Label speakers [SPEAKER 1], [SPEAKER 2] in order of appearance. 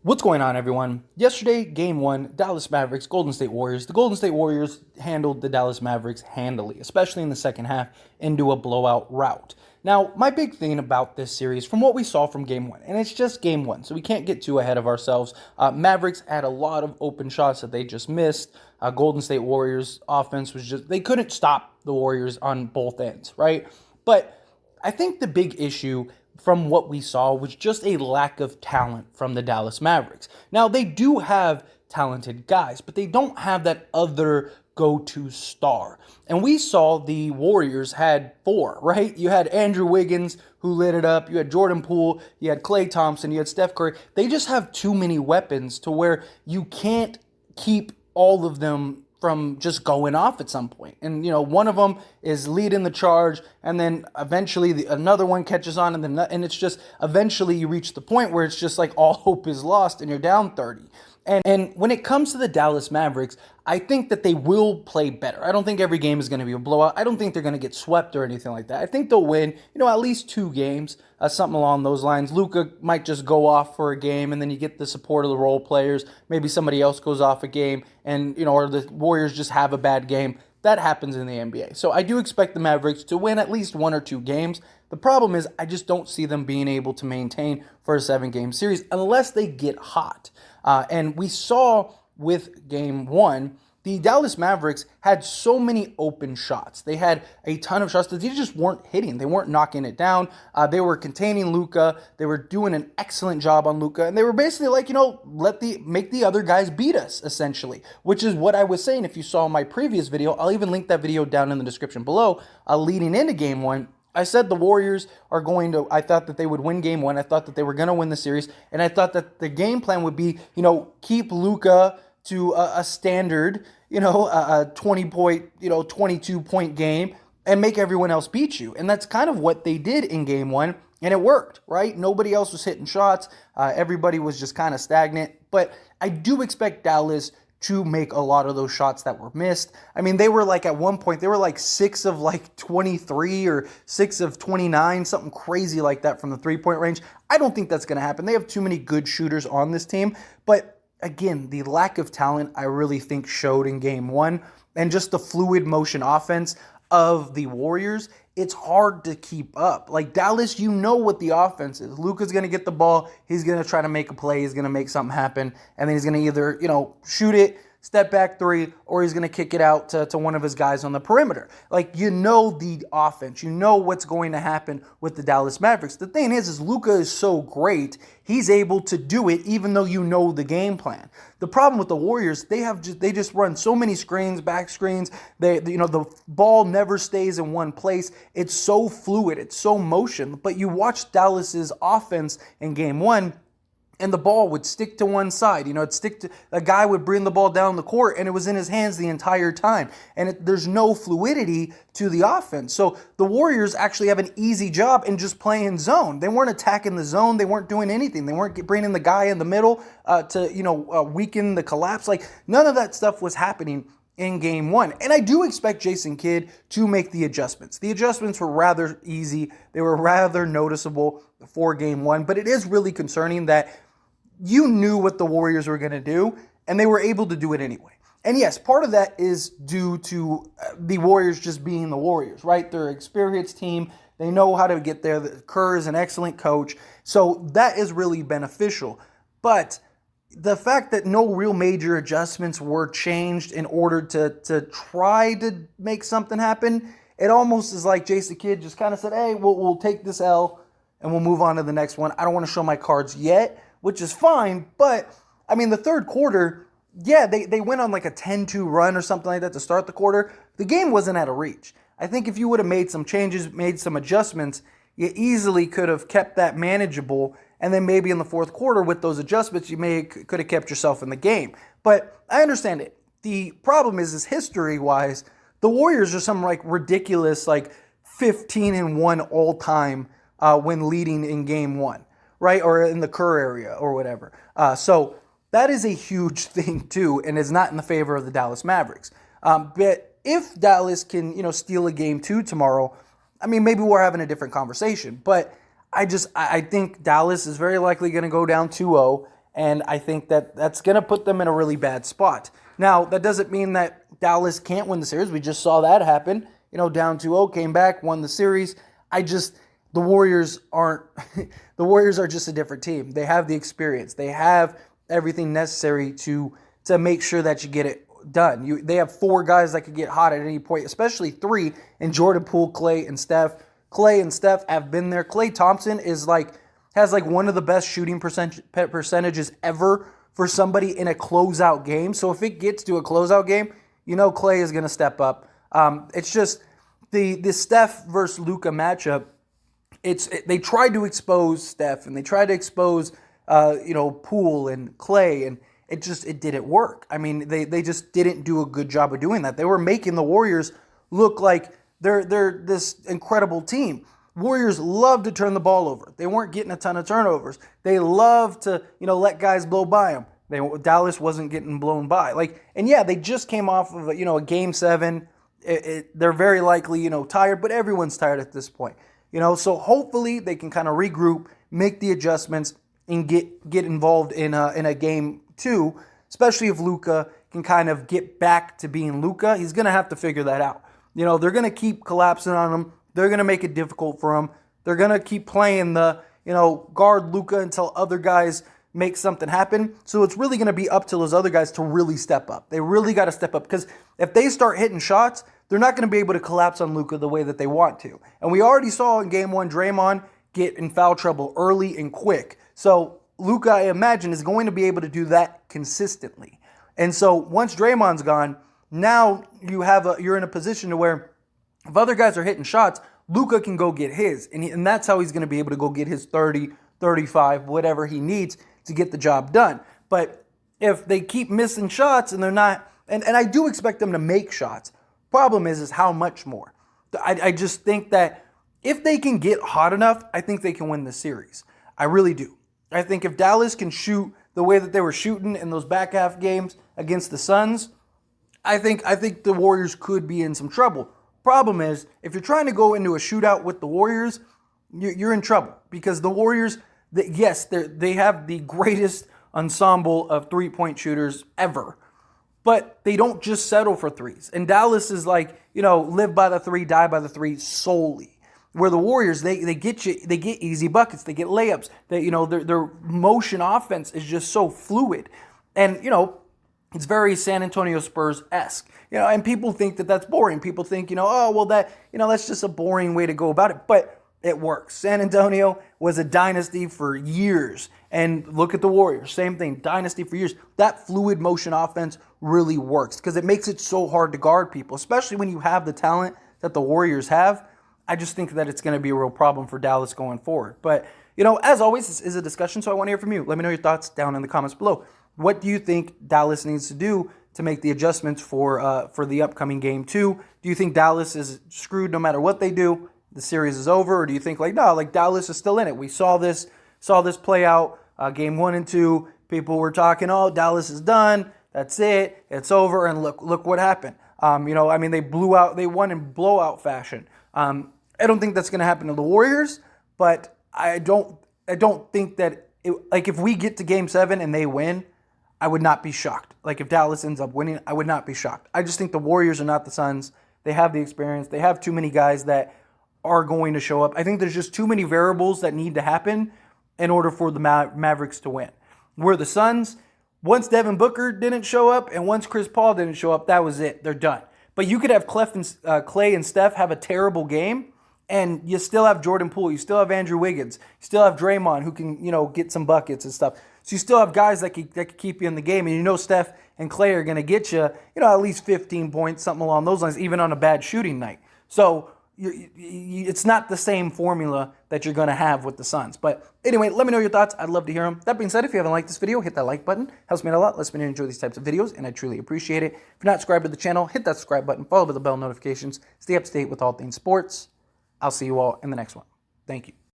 [SPEAKER 1] What's going on, everyone? Yesterday, game one, Dallas Mavericks, Golden State Warriors. The Golden State Warriors handled the Dallas Mavericks handily, especially in the second half, into a blowout rout. Now, my big thing about this series, from what we saw from game one, and it's just game one, so we can't get too ahead of ourselves. Mavericks had a lot of open shots that they just missed. Golden State Warriors offense was just, they couldn't stop the Warriors on both ends, right? But I think the big issue from what we saw was just a lack of talent from the Dallas Mavericks. Now, they do have talented guys, but they don't have that other go-to star. And we saw the Warriors had four, right? You had Andrew Wiggins, who lit it up. You had Jordan Poole. You had Klay Thompson. You had Steph Curry. They just have too many weapons to where you can't keep all of them from just going off at some point. And, one of them is leading the charge, and then eventually another one catches on, and it's just eventually you reach the point where it's just like all hope is lost and you're down 30. And when it comes to the Dallas Mavericks, I think that they will play better. I don't think every game is going to be a blowout. I don't think they're going to get swept or anything like that. I think they'll win, at least 2 games, something along those lines. Luka might just go off for a game, and then you get the support of the role players. Maybe somebody else goes off a game, and, or the Warriors just have a bad game. That happens in the NBA. So I do expect the Mavericks to win at least 1 or 2 games. The problem is I just don't see them being able to maintain for a 7-game series unless they get hot. And we saw with game one, the Dallas Mavericks had so many open shots. They had a ton of shots that they just weren't hitting. They weren't knocking it down. They were containing Luka. They were doing an excellent job on Luka. And they were basically like, make the other guys beat us, essentially, which is what I was saying. If you saw my previous video, I'll even link that video down in the description below, leading into game one. I said the Warriors I thought that they would win game one. I thought that they were going to win the series. And I thought that the game plan would be, keep Luka to a standard, a 20-point, 22-point game and make everyone else beat you. And that's kind of what they did in game one. And it worked, right? Nobody else was hitting shots. Everybody was just kind of stagnant. But I do expect Dallas to make a lot of those shots that were missed. I mean, they were like, at one point, they were like 6 of 23 or 6 of 29, something crazy like that from the 3-point range. I don't think that's going to happen. They have too many good shooters on this team. But again, the lack of talent, I really think, showed in game one. And just the fluid motion offense of the Warriors, it's hard to keep up. Like Dallas, what the offense is. Luka's going to get the ball. He's going to try to make a play. He's going to make something happen. And then he's going to either, shoot it, step back 3, or he's going to kick it out to one of his guys on the perimeter. Like, the offense. What's going to happen with the Dallas Mavericks. The thing is Luka is so great, he's able to do it even though the game plan. The problem with the Warriors, they just run so many screens, back screens. The ball never stays in one place. It's so fluid. It's so motion. But you watch Dallas's offense in game one, and the ball would stick to one side. A guy would bring the ball down the court, and it was in his hands the entire time. And there's no fluidity to the offense. So the Warriors actually have an easy job in just playing zone. They weren't attacking the zone. They weren't doing anything. They weren't bringing the guy in the middle to weaken the collapse. Like, none of that stuff was happening in game one. And I do expect Jason Kidd to make the adjustments. The adjustments were rather easy. They were rather noticeable for game one. But it is really concerning that you knew what the Warriors were going to do, and they were able to do it anyway. And yes, part of that is due to the Warriors just being the Warriors, right? They're an experienced team. They know how to get there. Kerr is an excellent coach. So that is really beneficial. But the fact that no real major adjustments were changed in order to try to make something happen, it almost is like Jason Kidd just kind of said, hey, we'll take this L and we'll move on to the next one. I don't want to show my cards yet, which is fine. But, I mean, the third quarter, yeah, they went on like a 10-2 run or something like that to start the quarter. The game wasn't out of reach. I think if you would have made some changes, made some adjustments, you easily could have kept that manageable. And then maybe in the fourth quarter with those adjustments, you could have kept yourself in the game. But I understand it. The problem is history-wise, the Warriors are some like ridiculous 15-1 all-time when leading in game one, right? Or in the Kerr area or whatever. So that is a huge thing too, and is not in the favor of the Dallas Mavericks. But if Dallas can, steal a game 2 tomorrow, I mean, maybe we're having a different conversation. But I think Dallas is very likely going to go down 2-0, and I think that that's going to put them in a really bad spot. Now, that doesn't mean that Dallas can't win the series. We just saw that happen. Down 2-0, came back, won the series. The Warriors aren't, the Warriors are just a different team. They have the experience. They have everything necessary to make sure that you get it done. They have 4 guys that could get hot at any point, especially 3 in Jordan Poole, Klay, and Steph. Klay and Steph have been there. Klay Thompson has one of the best shooting percentages ever for somebody in a closeout game. So if it gets to a closeout game, Klay is going to step up. It's just the Steph versus Luka matchup. They tried to expose Steph and they tried to expose Poole and Klay, and it didn't work. I mean, they just didn't do a good job of doing that. They were making the Warriors look like they're this incredible team. Warriors love to turn the ball over. They weren't getting a ton of turnovers. They love to let guys blow by them. Dallas wasn't getting blown by. They just came off of a game 7. They're very likely tired, but everyone's tired at this point. So hopefully they can kind of regroup, make the adjustments, and get involved in a game 2, especially if Luka can kind of get back to being Luka. He's going to have to figure that out. They're going to keep collapsing on him. They're going to make it difficult for him. They're going to keep playing the, guard Luka until other guys make something happen. So it's really going to be up to those other guys to really step up. They really got to step up, because if they start hitting shots, they're not going to be able to collapse on Luka the way that they want to. And we already saw in game 1, Draymond get in foul trouble early and quick. So Luka, I imagine, is going to be able to do that consistently. And so once Draymond's gone, now you're in a position to where if other guys are hitting shots, Luka can go get his. And that's how he's going to be able to go get his 30, 35, whatever he needs to get the job done. But if they keep missing shots and they're not, and I do expect them to make shots, problem is how much more. I just think that if they can get hot enough, I think they can win the series. I really do. I think if Dallas can shoot the way that they were shooting in those back half games against the Suns, I think the Warriors could be in some trouble. Problem is, if you're trying to go into a shootout with the Warriors, you're in trouble, because the Warriors, they have the greatest ensemble of three-point shooters ever, but they don't just settle for threes. And Dallas is live by the 3, die by the 3 solely. Where the Warriors, they get easy buckets, they get layups. Their motion offense is just so fluid, and it's very San Antonio Spurs-esque. And people think that that's boring. People think that's just a boring way to go about it, but it works. San Antonio was a dynasty for years, and look at the Warriors, same thing, dynasty for years. That fluid motion offense really works because it makes it so hard to guard people, especially when you have the talent that the Warriors have. I just think that it's going to be a real problem for Dallas going forward. But, as always, this is a discussion, so I want to hear from you. Let me know your thoughts down in the comments below. What do you think Dallas needs to do to make the adjustments for the upcoming Game 2? Do you think Dallas is screwed no matter what they do? The series is over? Or do you think, Dallas is still in it? We saw this play out, Game 1 and 2. People were talking, Dallas is done. That's it. It's over. And look what happened. They won in blowout fashion. I don't think that's going to happen to the Warriors, but I don't think that if we get to Game 7 and they win, I would not be shocked. If Dallas ends up winning, I would not be shocked. I just think the Warriors are not the Suns. They have the experience. They have too many guys that are going to show up. I think there's just too many variables that need to happen in order for the Mavericks to win. Where the Suns, once Devin Booker didn't show up and once Chris Paul didn't show up, that was it. They're done. But you could have Klay and Steph have a terrible game, and you still have Jordan Poole. You still have Andrew Wiggins. You still have Draymond, who can get some buckets and stuff. So you still have guys that can keep you in the game. And Steph and Klay are going to get you at least 15 points, something along those lines, even on a bad shooting night. So it's not the same formula that you're going to have with the Suns. But anyway, let me know your thoughts. I'd love to hear them. That being said, if you haven't liked this video, hit that like button. Helps me out a lot. Lets me know you enjoy these types of videos, and I truly appreciate it. If you're not subscribed to the channel, hit that subscribe button. Follow with the bell notifications. Stay up to date with all things sports. I'll see you all in the next one. Thank you.